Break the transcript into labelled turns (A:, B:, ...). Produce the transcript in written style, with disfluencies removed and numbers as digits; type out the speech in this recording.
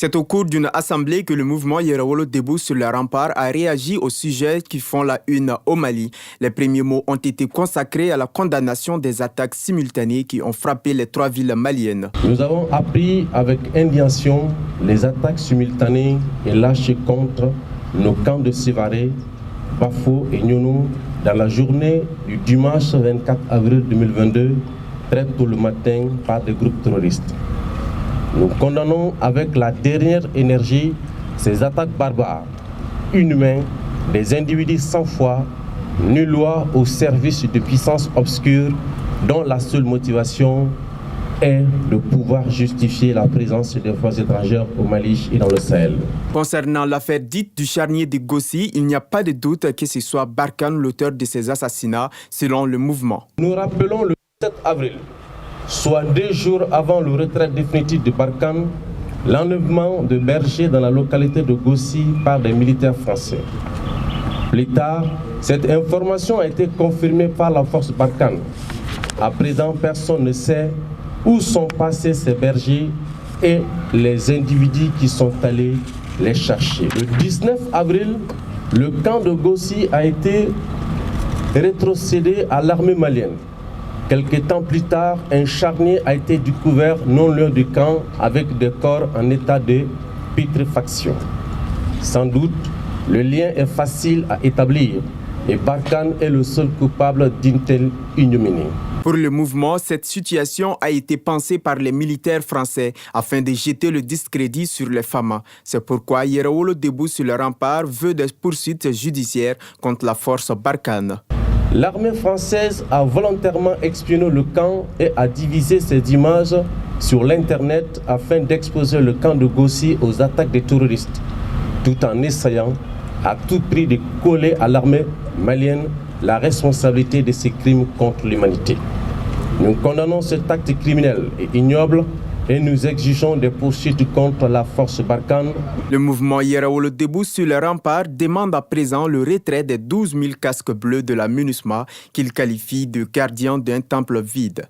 A: C'est au cours d'une assemblée que le mouvement Yerawolo debout sur le rempart a réagi aux sujets qui font la une au Mali. Les premiers mots ont été consacrés à la condamnation des attaques simultanées qui ont frappé les 3 villes maliennes.
B: Nous avons appris avec indignation les attaques simultanées et lâchées contre nos camps de Sévaré, Bafo et Nyono dans la journée du dimanche 24 avril 2022, très tôt le matin par des groupes terroristes. Nous condamnons avec la dernière énergie ces attaques barbares, inhumaines, des individus sans foi, nulle loi au service de puissances obscures dont la seule motivation est de pouvoir justifier la présence des forces étrangères au Mali et dans le Sahel.
A: Concernant l'affaire dite du charnier de Gossi, il n'y a pas de doute que ce soit Barkhane l'auteur de ces assassinats, selon le mouvement.
B: Nous rappelons le 7 avril, soit 2 jours avant le retrait définitif de Barkhane, l'enlèvement de bergers dans la localité de Gossi par des militaires français. Plus tard, cette information a été confirmée par la force Barkhane. À présent, personne ne sait où sont passés ces bergers et les individus qui sont allés les chercher. Le 19 avril, le camp de Gossi a été rétrocédé à l'armée malienne. Quelque temps plus tard, un charnier a été découvert non loin du camp avec des corps en état de putréfaction. Sans doute, le lien est facile à établir et Barkhane est le seul coupable d'une telle ignominie.
A: Pour le mouvement, cette situation a été pensée par les militaires français afin de jeter le discrédit sur les Fama. C'est pourquoi Yerawolo debout sur le rempart veut des poursuites judiciaires contre la force Barkhane.
B: L'armée française a volontairement espionné le camp et a divisé ces images sur l'Internet afin d'exposer le camp de Gossi aux attaques des terroristes, tout en essayant à tout prix de coller à l'armée malienne la responsabilité de ces crimes contre l'humanité. Nous condamnons cet acte criminel et ignoble et nous exigeons des poursuites contre la force Barkhane.
A: Le mouvement Yerawolo debout sur le rempart demande à présent le retrait des 12 000 casques bleus de la MINUSMA qu'il qualifie de gardiens d'un temple vide.